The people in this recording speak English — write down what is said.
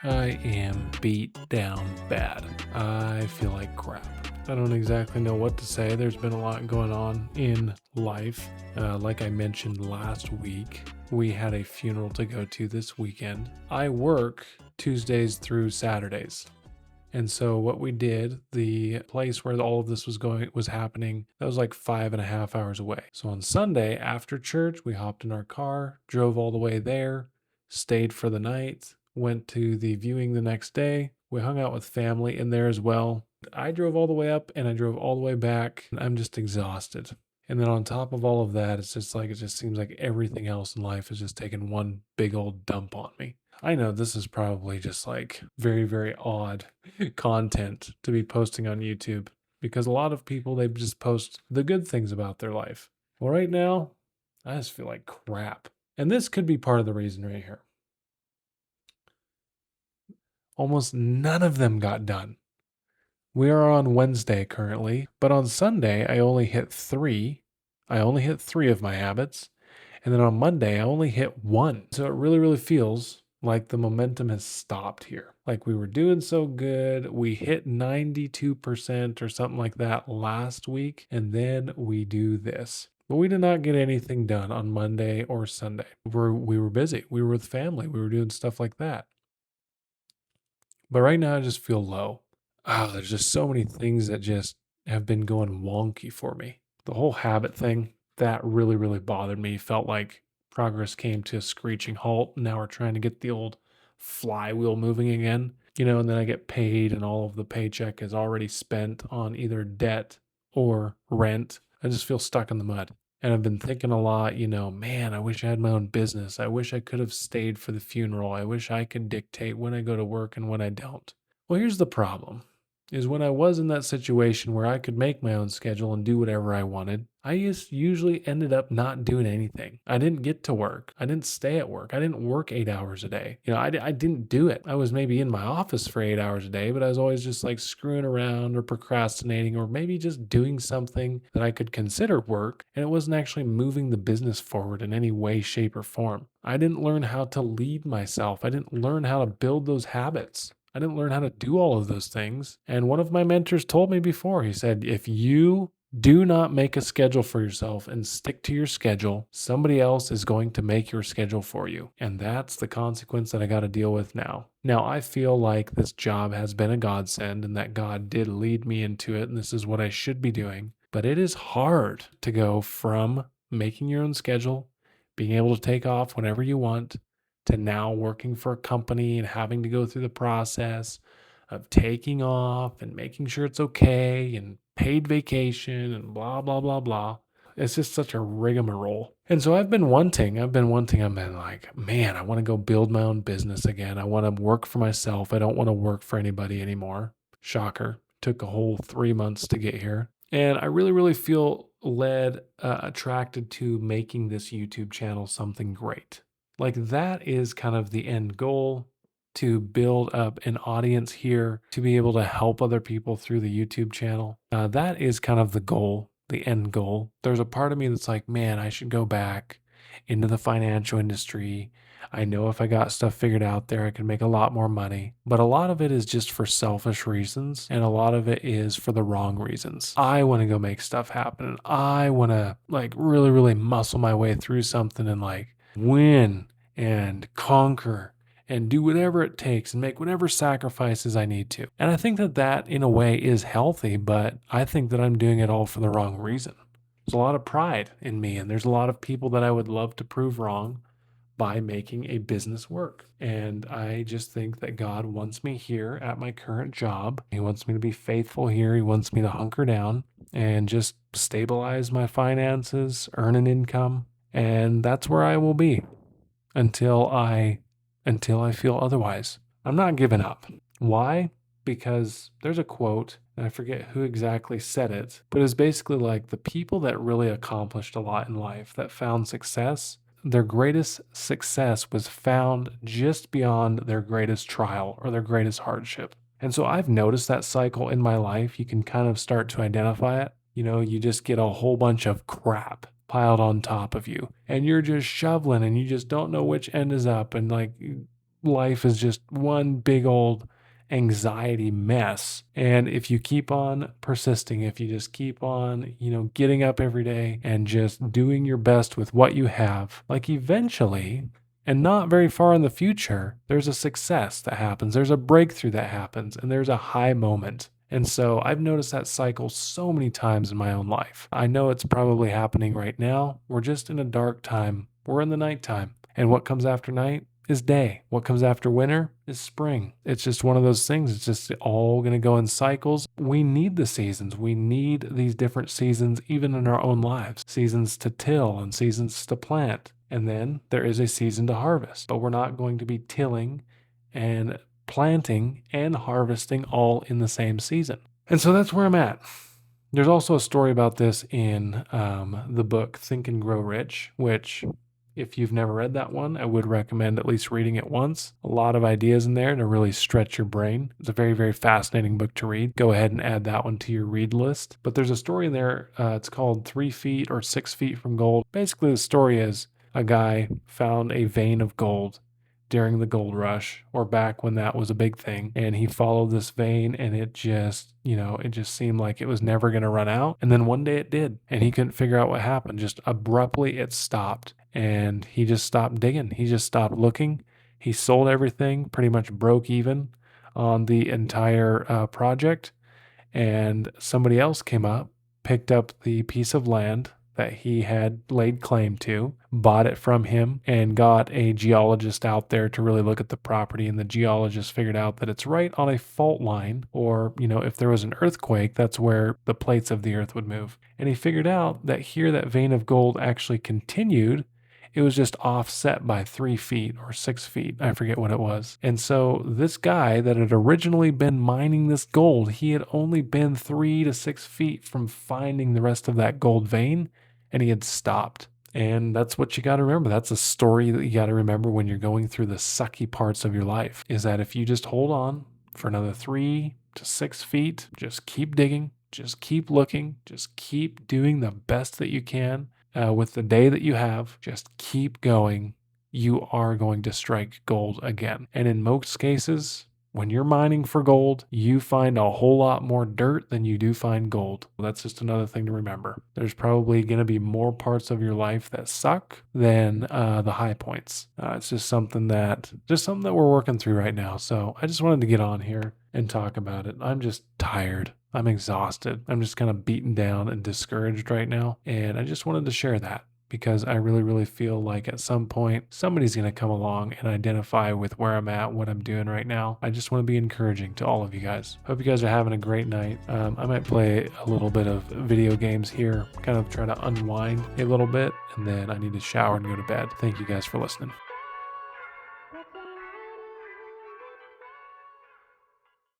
I am beat down bad. I feel like crap. I don't exactly know what to say. There's been a lot going on in life. Like I mentioned last week, we had a funeral to go to this weekend. I work Tuesdays through Saturdays. And so what we did, the place where all of this was happening, that was like 5.5 hours away. So on Sunday after church, we hopped in our car, drove all the way there, stayed for the night, went to the viewing the next day. We hung out with family in there as well. I drove all the way up and I drove all the way back. I'm just exhausted. And then on top of all of that, it just seems like everything else in life is just taking one big old dump on me. I know this is probably just like very, very odd content to be posting on YouTube because a lot of people, they just post the good things about their life. Well, right now, I just feel like crap. And this could be part of the reason right here. Almost none of them got done. We are on Wednesday currently, but on Sunday, I only hit three. I only hit three of my habits. And then on Monday, I only hit one. So it really, really feels like the momentum has stopped here. Like we were doing so good. We hit 92% or something like that last week. And then we do this. But we did not get anything done on Monday or Sunday. We were busy. We were with family. We were doing stuff like that. But right now, I just feel low. There's just so many things that just have been going wonky for me. The whole habit thing, that really, really bothered me. Felt like progress came to a screeching halt. Now we're trying to get the old flywheel moving again, and then I get paid and all of the paycheck is already spent on either debt or rent. I just feel stuck in the mud. And I've been thinking a lot, man, I wish I had my own business. I wish I could have stayed for the funeral. I wish I could dictate when I go to work and when I don't. Well, here's the problem is when I was in that situation where I could make my own schedule and do whatever I wanted, I just usually ended up not doing anything. I didn't get to work. I didn't stay at work. I didn't work 8 hours a day. I didn't do it. I was maybe in my office for 8 hours a day, but I was always just like screwing around or procrastinating or maybe just doing something that I could consider work. And it wasn't actually moving the business forward in any way, shape, or form. I didn't learn how to lead myself. I didn't learn how to build those habits. I didn't learn how to do all of those things. And one of my mentors told me before, he said, if you do not make a schedule for yourself and stick to your schedule, somebody else is going to make your schedule for you. And that's the consequence that I got to deal with now. Now, I feel like this job has been a godsend and that God did lead me into it. And this is what I should be doing. But it is hard to go from making your own schedule, being able to take off whenever you want, to now working for a company and having to go through the process of taking off and making sure it's okay and paid vacation and blah, blah, blah, blah. It's just such a rigmarole. And so I've been like, man, I want to go build my own business again. I want to work for myself. I don't want to work for anybody anymore. Shocker. Took a whole 3 months to get here. And I really, really feel attracted to making this YouTube channel something great. Like that is kind of the end goal, to build up an audience here, to be able to help other people through the YouTube channel. That is kind of the goal, the end goal. There's a part of me that's like, man, I should go back into the financial industry. I know if I got stuff figured out there, I could make a lot more money. But a lot of it is just for selfish reasons, and a lot of it is for the wrong reasons. I want to go make stuff happen. And I want to like really, really muscle my way through something and like win and conquer and do whatever it takes and make whatever sacrifices I need to. And I think that in a way is healthy, but I think that I'm doing it all for the wrong reason. There's a lot of pride in me, and there's a lot of people that I would love to prove wrong by making a business work. And I just think that God wants me here at my current job. He wants me to be faithful here. He wants me to hunker down and just stabilize my finances, earn an income, and that's where I will be until I feel otherwise. I'm not giving up. Why? Because there's a quote, and I forget who exactly said it, but it's basically like the people that really accomplished a lot in life, that found success, their greatest success was found just beyond their greatest trial or their greatest hardship. And so I've noticed that cycle in my life. You can kind of start to identify it. You just get a whole bunch of crap piled on top of you and you're just shoveling and you just don't know which end is up, and like life is just one big old anxiety mess. And if you keep on persisting, if you just keep on, getting up every day and just doing your best with what you have, like eventually, and not very far in the future, there's a success that happens, there's a breakthrough that happens, and there's a high moment. And so I've noticed that cycle so many times in my own life. I know it's probably happening right now. We're just in a dark time. We're in the nighttime. And what comes after night is day. What comes after winter is spring. It's just one of those things. It's just all going to go in cycles. We need the seasons. We need these different seasons, even in our own lives. Seasons to till and seasons to plant. And then there is a season to harvest. But we're not going to be tilling and planting and harvesting all in the same season. And so that's where I'm at. There's also a story about this in the book Think and Grow Rich, which, if you've never read that one, I would recommend at least reading it once. A lot of ideas in there to really stretch your brain. It's a very, very fascinating book to read. Go ahead and add that one to your read list. But there's a story in there. It's called 3 Feet or 6 Feet from Gold. Basically, the story is a guy found a vein of gold during the gold rush, or back when that was a big thing, and he followed this vein, and it just seemed like it was never going to run out. And then one day it did, and he couldn't figure out what happened. Just abruptly it stopped, and he just stopped digging. He just stopped looking. He sold everything, pretty much broke even on the entire project, and somebody else came up, picked up the piece of land that he had laid claim to, bought it from him, and got a geologist out there to really look at the property. And the geologist figured out that it's right on a fault line, or, if there was an earthquake, that's where the plates of the earth would move. And he figured out that here that vein of gold actually continued. It was just offset by 3 feet or 6 feet. I forget what it was. And so this guy that had originally been mining this gold, he had only been 3 to 6 feet from finding the rest of that gold vein, and he had stopped. And that's what you got to remember. That's a story that you got to remember when you're going through the sucky parts of your life, is that if you just hold on for another 3 to 6 feet, just keep digging, just keep looking, just keep doing the best that you can. With the day that you have, just keep going. You are going to strike gold again. And in most cases, when you're mining for gold, you find a whole lot more dirt than you do find gold. That's just another thing to remember. There's probably going to be more parts of your life that suck than the high points. It's just something that we're working through right now. So I just wanted to get on here and talk about it. I'm just tired. I'm exhausted. I'm just kind of beaten down and discouraged right now. And I just wanted to share that, because I really, really feel like at some point somebody's going to come along and identify with where I'm at, what I'm doing right now. I just want to be encouraging to all of you guys. Hope you guys are having a great night. I might play a little bit of video games here, kind of try to unwind a little bit, and then I need to shower and go to bed. Thank you guys for listening.